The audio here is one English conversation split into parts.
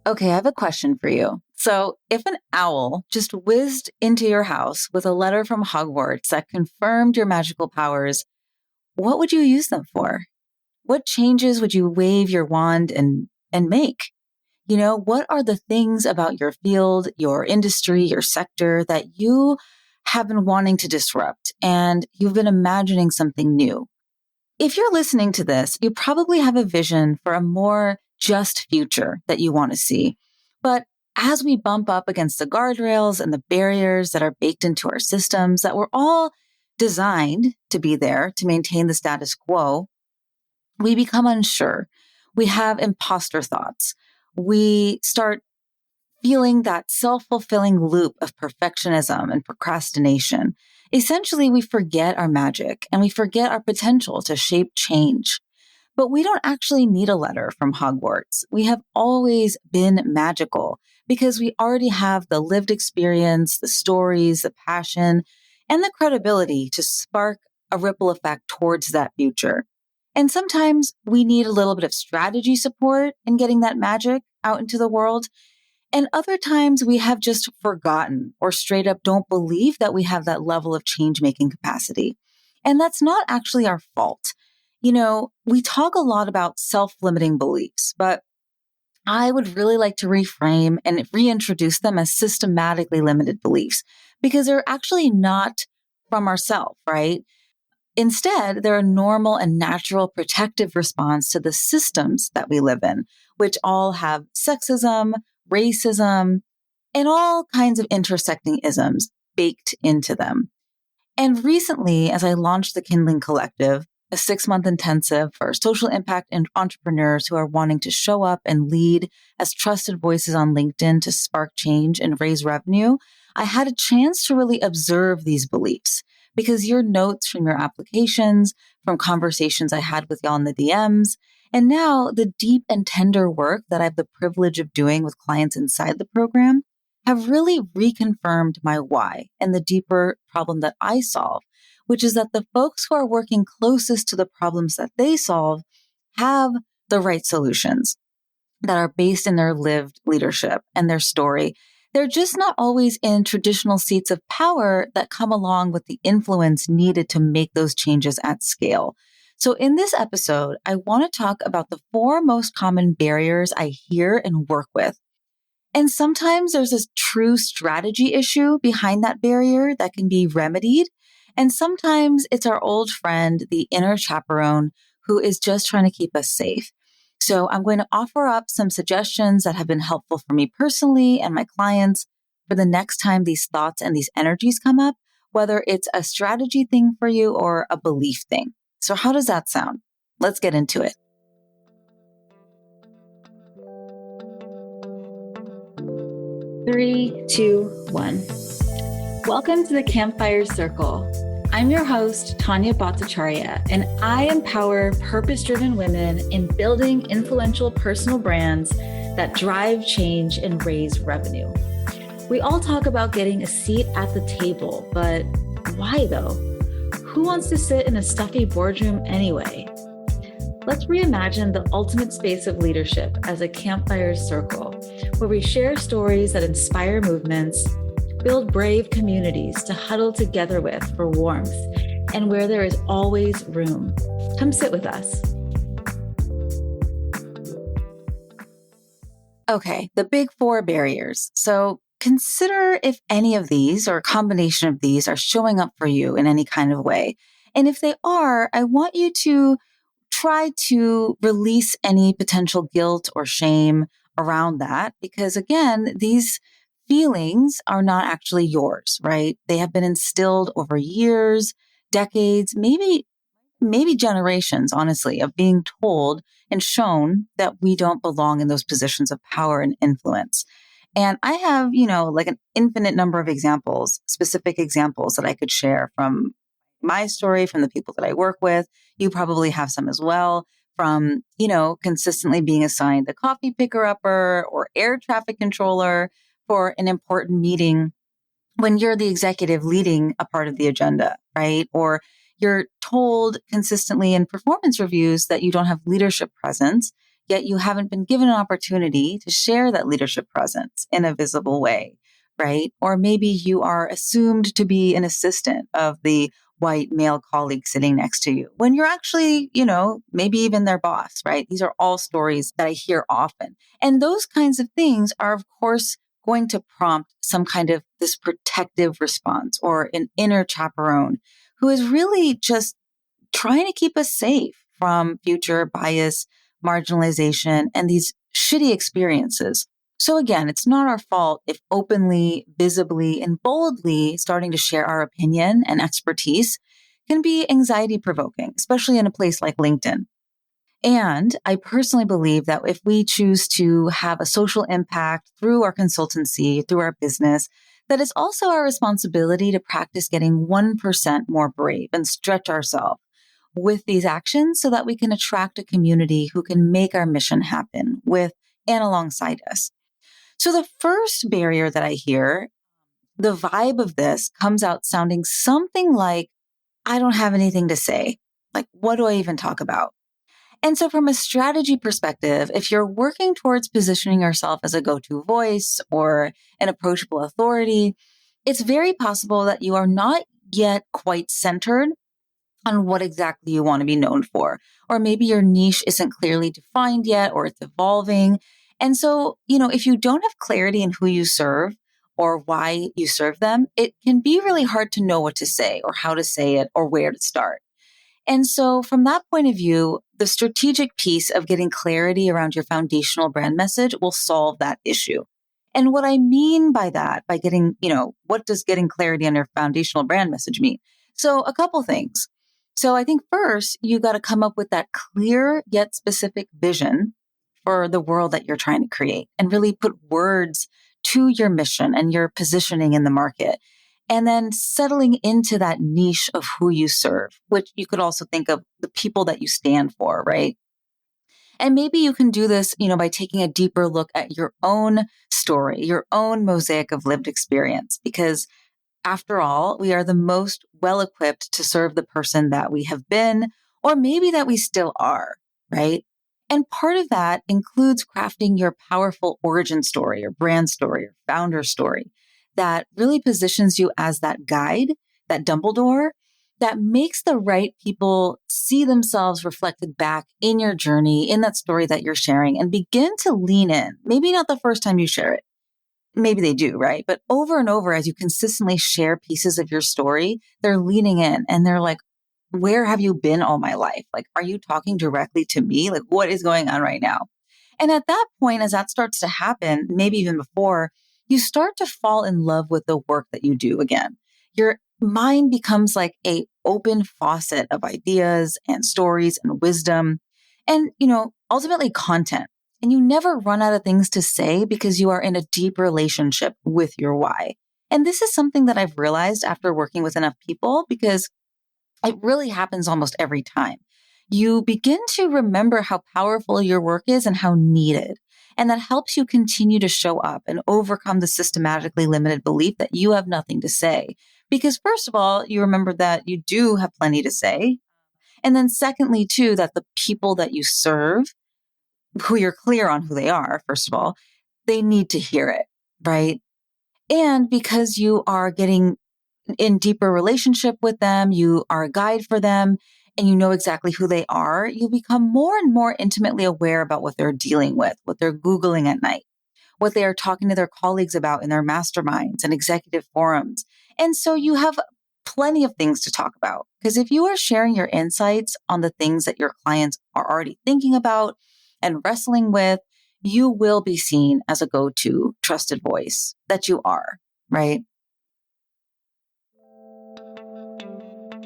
Okay, I have a question for you. So, if an owl just whizzed into your house with a letter from Hogwarts that confirmed your magical powers, what would you use them for? What changes would you wave your wand and make? What are the things about your field, your industry, your sector that you have been wanting to disrupt and you've been imagining something new? If you're listening to this, you probably have a vision for a more just future that you want to see. But as we bump up against the guardrails and the barriers that are baked into our systems that were all designed to be there to maintain the status quo, we become unsure. We have imposter thoughts. We start feeling that self-fulfilling loop of perfectionism and procrastination. Essentially, we forget our magic and we forget our potential to shape change. But we don't actually need a letter from Hogwarts. We have always been magical because we already have the lived experience, the stories, the passion, and the credibility to spark a ripple effect towards that future. And sometimes we need a little bit of strategy support in getting that magic out into the world. And other times we have just forgotten or straight up don't believe that we have that level of change making capacity. And that's not actually our fault. We talk a lot about self-limiting beliefs, but I would really like to reframe and reintroduce them as systematically limited beliefs because they're actually not from ourselves, right? Instead, they're a normal and natural protective response to the systems that we live in, which all have sexism, racism, and all kinds of intersecting isms baked into them. And recently, as I launched the Kindling Collective, a 6-month intensive for social impact and entrepreneurs who are wanting to show up and lead as trusted voices on LinkedIn to spark change and raise revenue, I had a chance to really observe these beliefs because your notes from your applications, from conversations I had with y'all in the DMs, and now the deep and tender work that I have the privilege of doing with clients inside the program have really reconfirmed my why and the deeper problem that I solve, which is that the folks who are working closest to the problems that they solve have the right solutions that are based in their lived leadership and their story. They're just not always in traditional seats of power that come along with the influence needed to make those changes at scale. So in this episode, I want to talk about the 4 most common barriers I hear and work with. And sometimes there's this true strategy issue behind that barrier that can be remedied. And sometimes it's our old friend, the inner chaperone, who is just trying to keep us safe. So I'm going to offer up some suggestions that have been helpful for me personally and my clients for the next time these thoughts and these energies come up, whether it's a strategy thing for you or a belief thing. So how does that sound? Let's get into it. Three, two, one. Welcome to the Campfire Circle. I'm your host, Tania Bhattacharyya, and I empower purpose-driven women in building influential personal brands that drive change and raise revenue. We all talk about getting a seat at the table, but why though? Who wants to sit in a stuffy boardroom anyway? Let's reimagine the ultimate space of leadership as a campfire circle, where we share stories that inspire movements, build brave communities to huddle together with for warmth, and where there is always room. Come sit with us. Okay, the big 4 barriers. So consider if any of these or a combination of these are showing up for you in any kind of way. And if they are, I want you to try to release any potential guilt or shame around that, because again, these feelings are not actually yours, right? They have been instilled over years, decades, maybe generations, honestly, of being told and shown that we don't belong in those positions of power and influence. And I have, like an infinite number of examples, specific examples that I could share from my story, from the people that I work with. You probably have some as well, from, consistently being assigned the coffee picker-upper or air traffic controller for an important meeting when you're the executive leading a part of the agenda, right? Or you're told consistently in performance reviews that you don't have leadership presence, yet you haven't been given an opportunity to share that leadership presence in a visible way, right? Or maybe you are assumed to be an assistant of the white male colleague sitting next to you when you're actually, maybe even their boss, right? These are all stories that I hear often. And those kinds of things are, of course, going to prompt some kind of this protective response or an inner chaperone who is really just trying to keep us safe from future bias, marginalization, and these shitty experiences. So again, it's not our fault if openly, visibly, and boldly starting to share our opinion and expertise can be anxiety provoking, especially in a place like LinkedIn. And I personally believe that if we choose to have a social impact through our consultancy, through our business, that it's also our responsibility to practice getting 1% more brave and stretch ourselves with these actions so that we can attract a community who can make our mission happen with and alongside us. So the first barrier that I hear, the vibe of this comes out sounding something like, I don't have anything to say. Like, what do I even talk about? And so from a strategy perspective, if you're working towards positioning yourself as a go-to voice or an approachable authority, it's very possible that you are not yet quite centered on what exactly you want to be known for. Or maybe your niche isn't clearly defined yet, or it's evolving. And so, if you don't have clarity in who you serve or why you serve them, it can be really hard to know what to say or how to say it or where to start. And so from that point of view, the strategic piece of getting clarity around your foundational brand message will solve that issue. And what I mean by that, by getting, what does getting clarity on your foundational brand message mean? So a couple things. So I think first, you got to come up with that clear yet specific vision for the world that you're trying to create and really put words to your mission and your positioning in the market. And then settling into that niche of who you serve, which you could also think of the people that you stand for, right? And maybe you can do this, by taking a deeper look at your own story, your own mosaic of lived experience, because after all, we are the most well-equipped to serve the person that we have been, or maybe that we still are, right? And part of that includes crafting your powerful origin story or brand story or founder story that really positions you as that guide, that Dumbledore, that makes the right people see themselves reflected back in your journey, in that story that you're sharing, and begin to lean in. Maybe not the first time you share it. Maybe they do, right? But over and over, as you consistently share pieces of your story, they're leaning in and they're like, where have you been all my life? Like, are you talking directly to me? Like, what is going on right now? And at that point, as that starts to happen, maybe even before, you start to fall in love with the work that you do again. Your mind becomes like a open faucet of ideas and stories and wisdom and, ultimately content. And you never run out of things to say because you are in a deep relationship with your why. And this is something that I've realized after working with enough people because it really happens almost every time. You begin to remember how powerful your work is and how needed. And that helps you continue to show up and overcome the systematically limited belief that you have nothing to say. Because first of all, you remember that you do have plenty to say. And then secondly, too, that the people that you serve, who you're clear on who they are, first of all, they need to hear it, right? And because you are getting in deeper relationship with them, you are a guide for them, and you know exactly who they are, you become more and more intimately aware about what they're dealing with, what they're Googling at night, what they are talking to their colleagues about in their masterminds and executive forums. And so you have plenty of things to talk about. Because if you are sharing your insights on the things that your clients are already thinking about and wrestling with, you will be seen as a go-to trusted voice that you are, right?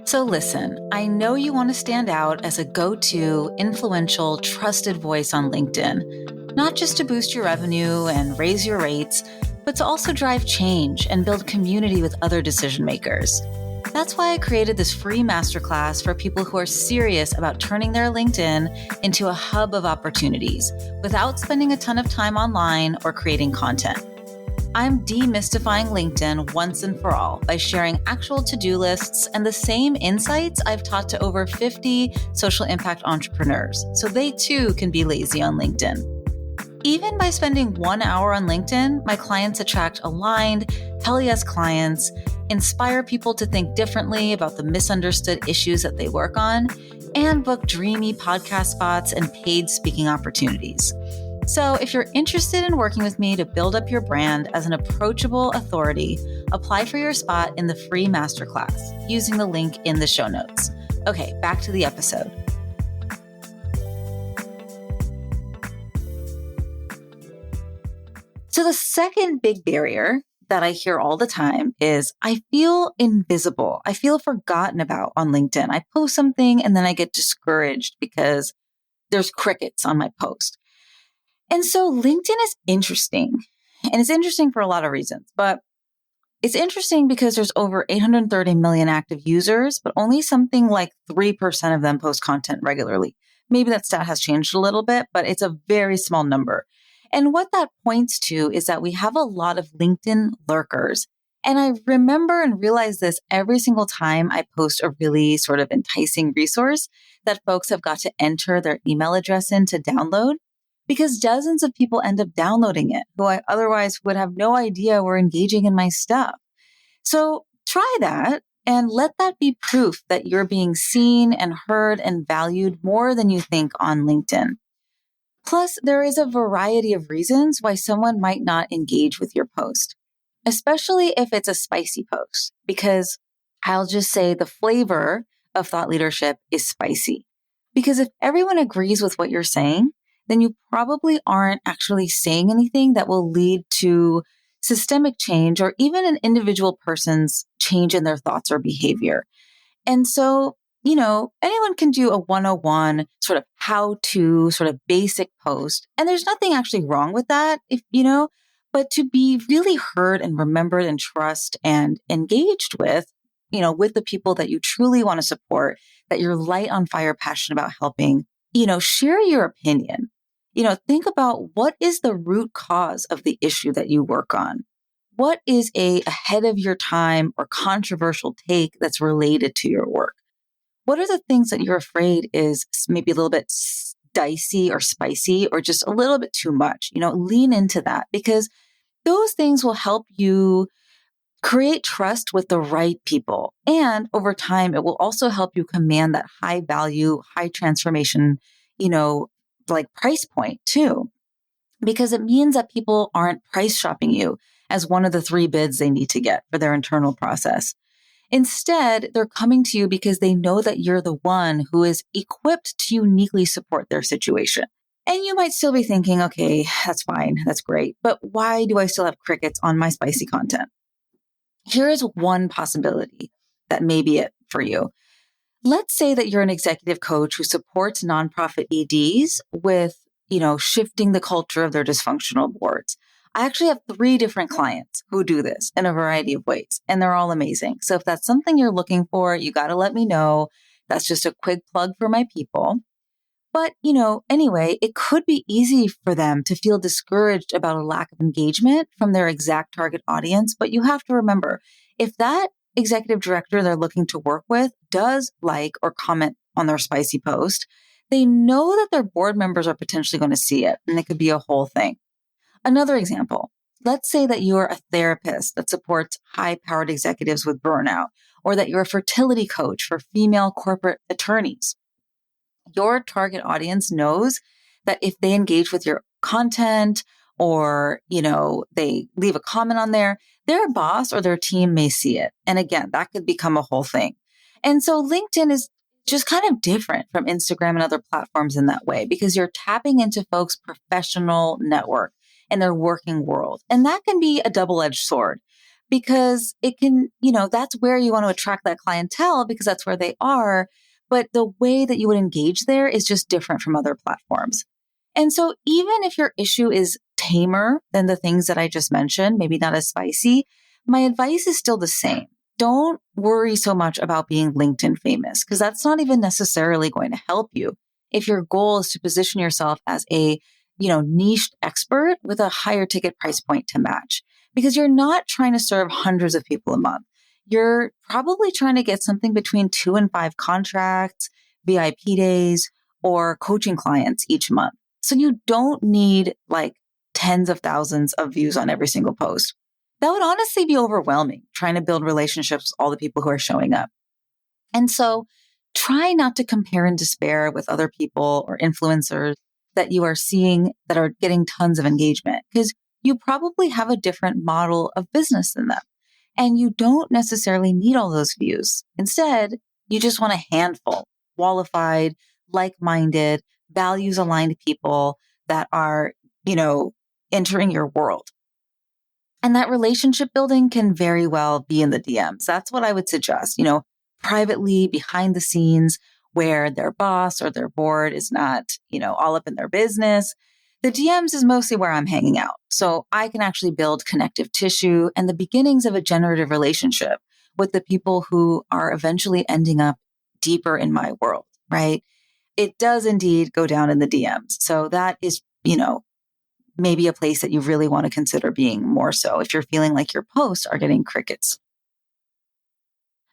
So listen, I know you want to stand out as a go-to, influential, trusted voice on LinkedIn, not just to boost your revenue and raise your rates, but to also drive change and build community with other decision makers. That's why I created this free masterclass for people who are serious about turning their LinkedIn into a hub of opportunities without spending a ton of time online or creating content. I'm demystifying LinkedIn once and for all by sharing actual to-do lists and the same insights I've taught to over 50 social impact entrepreneurs, so they too can be lazy on LinkedIn. Even by spending 1 hour on LinkedIn, my clients attract aligned, hell yes clients, inspire people to think differently about the misunderstood issues that they work on, and book dreamy podcast spots and paid speaking opportunities. So if you're interested in working with me to build up your brand as an approachable authority, apply for your spot in the free masterclass using the link in the show notes. Okay, back to the episode. So the second big barrier that I hear all the time is I feel invisible. I feel forgotten about on LinkedIn. I post something and then I get discouraged because there's crickets on my post. And so LinkedIn is interesting, and it's interesting for a lot of reasons, but it's interesting because there's over 830 million active users, but only something like 3% of them post content regularly. Maybe that stat has changed a little bit, but it's a very small number. And what that points to is that we have a lot of LinkedIn lurkers. And I remember and realize this every single time I post a really sort of enticing resource that folks have got to enter their email address in to download, because dozens of people end up downloading it who I otherwise would have no idea were engaging in my stuff. So try that and let that be proof that you're being seen and heard and valued more than you think on LinkedIn. Plus, there is a variety of reasons why someone might not engage with your post, especially if it's a spicy post, because I'll just say the flavor of thought leadership is spicy. Because if everyone agrees with what you're saying, then you probably aren't actually saying anything that will lead to systemic change or even an individual person's change in their thoughts or behavior. And so, anyone can do a 101 sort of how to sort of basic post. And there's nothing actually wrong with that, but to be really heard and remembered and trust and engaged with the people that you truly want to support, that you're light on fire, passionate about helping, share your opinion. Think about what is the root cause of the issue that you work on. What is a ahead of your time or controversial take that's related to your work? What are the things that you're afraid is maybe a little bit dicey or spicy or just a little bit too much? Lean into that, because those things will help you create trust with the right people. And over time, it will also help you command that high value, high transformation, like price point too, because it means that people aren't price shopping you as one of the 3 bids they need to get for their internal process. Instead, they're coming to you because they know that you're the one who is equipped to uniquely support their situation. And you might still be thinking, okay, that's fine. That's great. But why do I still have crickets on my spicy content? Here is one possibility that may be it for you. Let's say that you're an executive coach who supports nonprofit EDs with, shifting the culture of their dysfunctional boards. I actually have 3 different clients who do this in a variety of ways, and they're all amazing. So if that's something you're looking for, you got to let me know. That's just a quick plug for my people. But, anyway, it could be easy for them to feel discouraged about a lack of engagement from their exact target audience. But you have to remember, if that executive director they're looking to work with does like or comment on their spicy post, they know that their board members are potentially going to see it, and it could be a whole thing. Another example, let's say that you're a therapist that supports high-powered executives with burnout, or that you're a fertility coach for female corporate attorneys. Your target audience knows that if they engage with your content or, they leave a comment on there, their boss or their team may see it. And again, that could become a whole thing. And so LinkedIn is just kind of different from Instagram and other platforms in that way, because you're tapping into folks' professional network and their working world. And that can be a double-edged sword, because it can, that's where you want to attract that clientele because that's where they are. But the way that you would engage there is just different from other platforms. And so even if your issue is tamer than the things that I just mentioned, maybe not as spicy, my advice is still the same. Don't worry so much about being LinkedIn famous, because that's not even necessarily going to help you if your goal is to position yourself as a, niched expert with a higher ticket price point to match. because you're not trying to serve hundreds of people a month. You're probably trying to get something between 2 and 5 contracts, VIP days, or coaching clients each month. So you don't need like tens of thousands of views on every single post. That would honestly be overwhelming, trying to build relationships with all the people who are showing up. And so try not to compare and despair with other people or influencers that you are seeing that are getting tons of engagement, because you probably have a different model of business than them. And you don't necessarily need all those views. Instead, you just want a handful, qualified, like-minded, values-aligned people that are, entering your world. And that relationship building can very well be in the DMs. That's what I would suggest, privately behind the scenes where their boss or their board is not, all up in their business. The DMs is mostly where I'm hanging out. So I can actually build connective tissue and the beginnings of a generative relationship with the people who are eventually ending up deeper in my world, right? It does indeed go down in the DMs. So that is, maybe a place that you really want to consider being more so if you're feeling like your posts are getting crickets.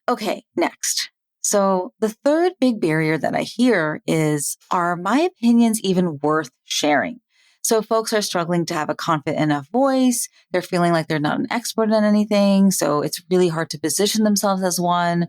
Okay, next. So the third big barrier that I hear is, are my opinions even worth sharing? So folks are struggling to have a confident enough voice. They're feeling like they're not an expert in anything. So it's really hard to position themselves as one.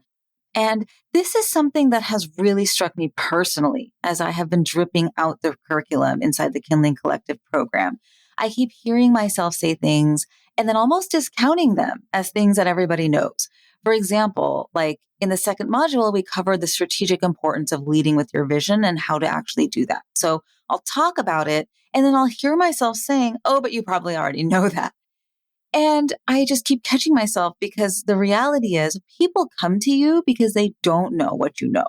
And this is something that has really struck me personally as I have been dripping out the curriculum inside the Kindling Collective program. I keep hearing myself say things and then almost discounting them as things that everybody knows. For example, like in the second module, we covered the strategic importance of leading with your vision and how to actually do that. So I'll talk about it and then I'll hear myself saying, oh, but you probably already know that. And I just keep catching myself because the reality is people come to you because they don't know what you know.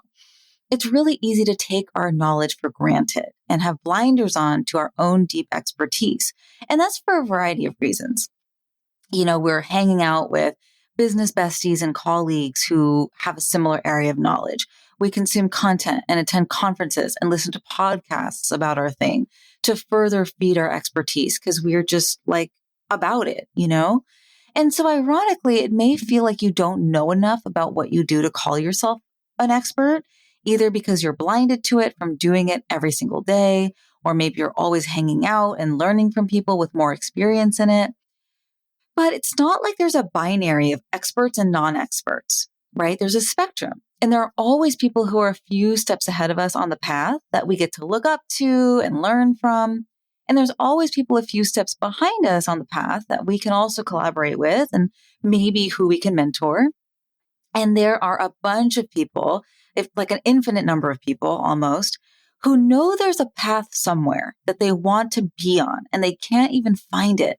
It's really easy to take our knowledge for granted and have blinders on to our own deep expertise. And that's for a variety of reasons. We're hanging out with business besties and colleagues who have a similar area of knowledge. We consume content and attend conferences and listen to podcasts about our thing to further feed our expertise because we're just like about it, And so ironically, it may feel like you don't know enough about what you do to call yourself an expert, either because you're blinded to it from doing it every single day, or maybe you're always hanging out and learning from people with more experience in it. But it's not like there's a binary of experts and non-experts, right? There's a spectrum. And there are always people who are a few steps ahead of us on the path that we get to look up to and learn from. And there's always people a few steps behind us on the path that we can also collaborate with and maybe who we can mentor. And there are a bunch of people, if like an infinite number of people almost, who know there's a path somewhere that they want to be on and they can't even find it.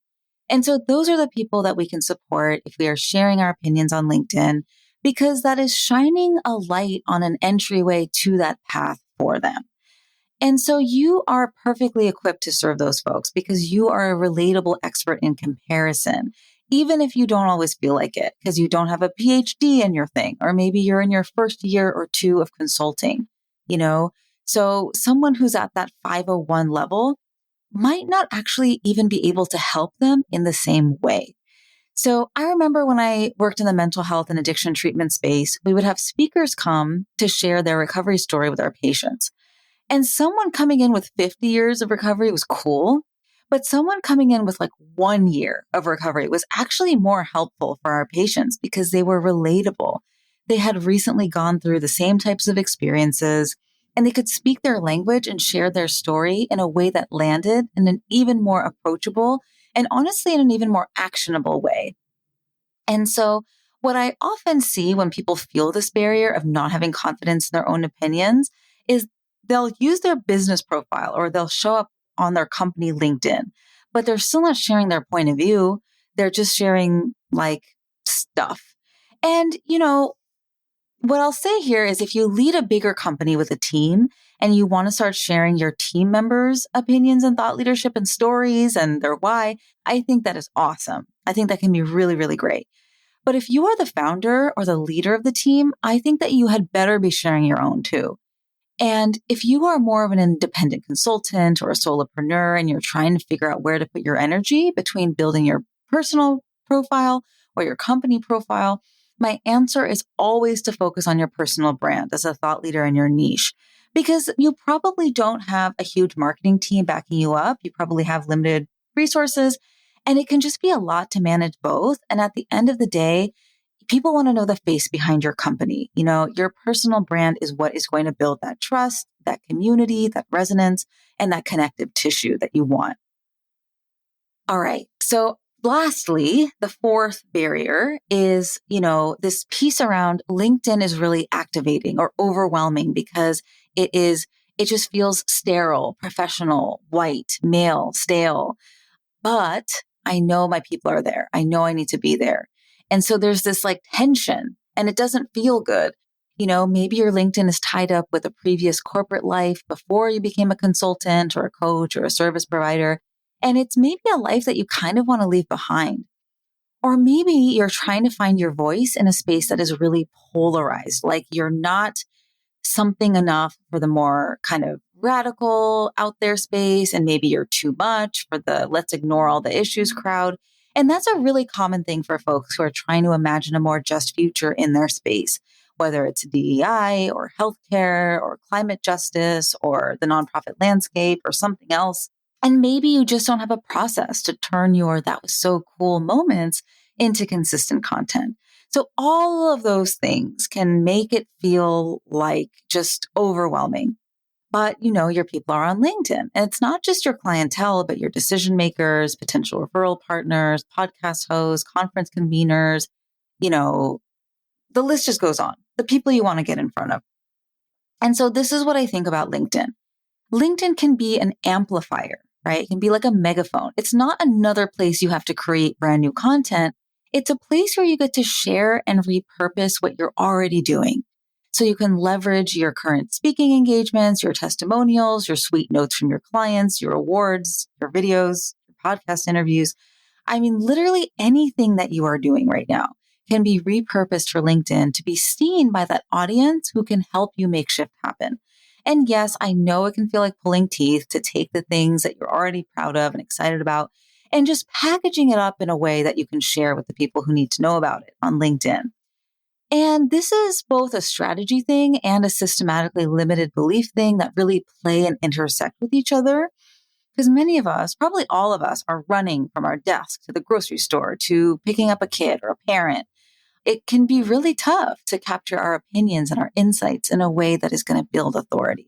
And so those are the people that we can support if we are sharing our opinions on LinkedIn, because that is shining a light on an entryway to that path for them. And so you are perfectly equipped to serve those folks because you are a relatable expert in comparison, even if you don't always feel like it because you don't have a PhD in your thing, or maybe you're in your first year or two of consulting, So someone who's at that 501 level might not actually even be able to help them in the same way. So I remember when I worked in the mental health and addiction treatment space, we would have speakers come to share their recovery story with our patients. And someone coming in with 50 years of recovery was cool, but someone coming in with like 1 year of recovery was actually more helpful for our patients because they were relatable. They had recently gone through the same types of experiences, and they could speak their language and share their story in a way that landed in an even more approachable and honestly in an even more actionable way. And so what I often see when people feel this barrier of not having confidence in their own opinions is they'll use their business profile or they'll show up on their company LinkedIn, but they're still not sharing their point of view. They're just sharing like stuff. And, what I'll say here is if you lead a bigger company with a team and you want to start sharing your team members' opinions and thought leadership and stories and their why, I think that is awesome. I think that can be really, really great. But if you are the founder or the leader of the team, I think that you had better be sharing your own too. And if you are more of an independent consultant or a solopreneur and you're trying to figure out where to put your energy between building your personal profile or your company profile, my answer is always to focus on your personal brand as a thought leader in your niche. Because you probably don't have a huge marketing team backing you up. You probably have limited resources, and it can just be a lot to manage both. And at the end of the day, people want to know the face behind your company. Your personal brand is what is going to build that trust, that community, that resonance, and that connective tissue that you want. All right. So lastly, the fourth barrier is, this piece around LinkedIn is really activating or overwhelming because it just feels sterile, professional, white, male, stale. But I know my people are there. I know I need to be there. And so there's this like tension and it doesn't feel good. Maybe your LinkedIn is tied up with a previous corporate life before you became a consultant or a coach or a service provider. And it's maybe a life that you kind of want to leave behind. Or maybe you're trying to find your voice in a space that is really polarized, like you're not something enough for the more kind of radical out there space. And maybe you're too much for the let's ignore all the issues crowd. And that's a really common thing for folks who are trying to imagine a more just future in their space, whether it's DEI or healthcare or climate justice or the nonprofit landscape or something else. And maybe you just don't have a process to turn your that was so cool moments into consistent content. So all of those things can make it feel like just overwhelming. But your people are on LinkedIn. And it's not just your clientele, but your decision makers, potential referral partners, podcast hosts, conference conveners, the list just goes on. The people you want to get in front of. And so this is what I think about LinkedIn. LinkedIn can be an amplifier, right? It can be like a megaphone. It's not another place you have to create brand new content. It's a place where you get to share and repurpose what you're already doing. So you can leverage your current speaking engagements, your testimonials, your sweet notes from your clients, your awards, your videos, your podcast interviews. I mean, literally anything that you are doing right now can be repurposed for LinkedIn to be seen by that audience who can help you make shift happen. And yes, I know it can feel like pulling teeth to take the things that you're already proud of and excited about and just packaging it up in a way that you can share with the people who need to know about it on LinkedIn. And this is both a strategy thing and a systematically limited belief thing that really play and intersect with each other. Because many of us, probably all of us, are running from our desk to the grocery store to picking up a kid or a parent. It can be really tough to capture our opinions and our insights in a way that is going to build authority,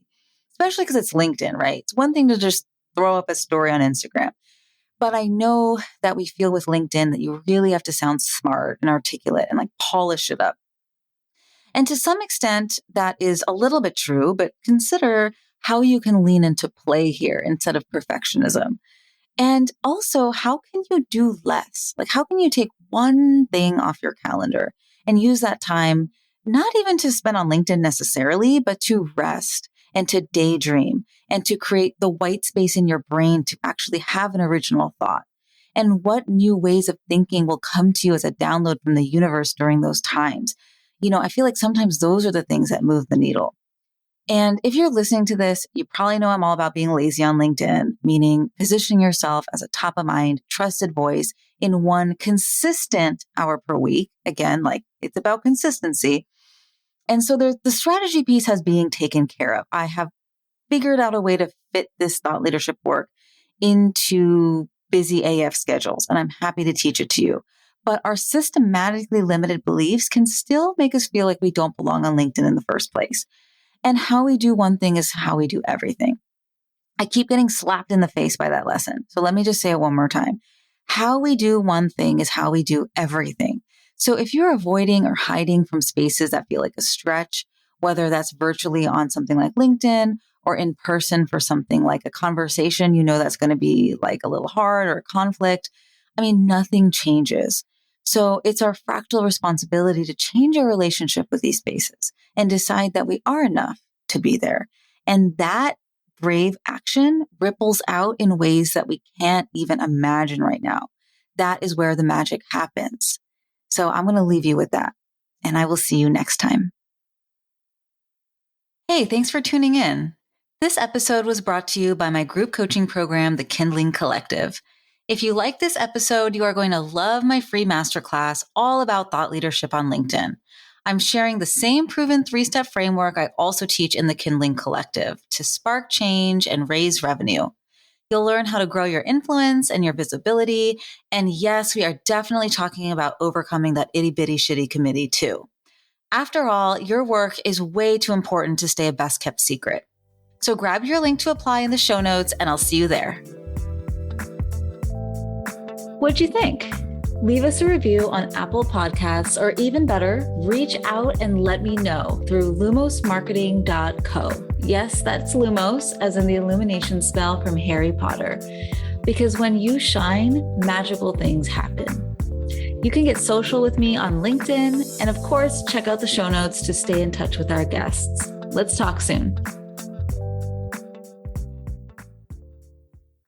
especially because it's LinkedIn, right? It's one thing to just throw up a story on Instagram. But I know that we feel with LinkedIn that you really have to sound smart and articulate and like polish it up. And to some extent, that is a little bit true, but consider how you can lean into play here instead of perfectionism. And also, how can you do less? Like, how can you take one thing off your calendar and use that time, not even to spend on LinkedIn necessarily, but to rest and to daydream and to create the white space in your brain to actually have an original thought? And what new ways of thinking will come to you as a download from the universe during those times? I feel like sometimes those are the things that move the needle. And if you're listening to this, you probably know I'm all about being lazy on LinkedIn, meaning positioning yourself as a top of mind, trusted voice in one consistent hour per week. Again, like it's about consistency. And so the strategy piece has being taken care of. I have figured out a way to fit this thought leadership work into busy AF schedules, and I'm happy to teach it to you. But our systematically limited beliefs can still make us feel like we don't belong on LinkedIn in the first place. And how we do one thing is how we do everything. I keep getting slapped in the face by that lesson. So let me just say it one more time. How we do one thing is how we do everything. So if you're avoiding or hiding from spaces that feel like a stretch, whether that's virtually on something like LinkedIn or in person for something like a conversation, that's going to be like a little hard or a conflict, nothing changes. So it's our fractal responsibility to change our relationship with these spaces and decide that we are enough to be there. And that brave action ripples out in ways that we can't even imagine right now. That is where the magic happens. So I'm going to leave you with that, and I will see you next time. Hey, thanks for tuning in. This episode was brought to you by my group coaching program, The Kindling Collective. If you like this episode, you are going to love my free masterclass all about thought leadership on LinkedIn. I'm sharing the same proven 3-step framework I also teach in the Kindling Collective to spark change and raise revenue. You'll learn how to grow your influence and your visibility. And yes, we are definitely talking about overcoming that itty bitty shitty committee too. After all, your work is way too important to stay a best kept secret. So grab your link to apply in the show notes and I'll see you there. What'd you think? Leave us a review on Apple Podcasts, or even better, reach out and let me know through lumosmarketing.co. Yes, that's Lumos, as in the illumination spell from Harry Potter. Because when you shine, magical things happen. You can get social with me on LinkedIn, and of course, check out the show notes to stay in touch with our guests. Let's talk soon.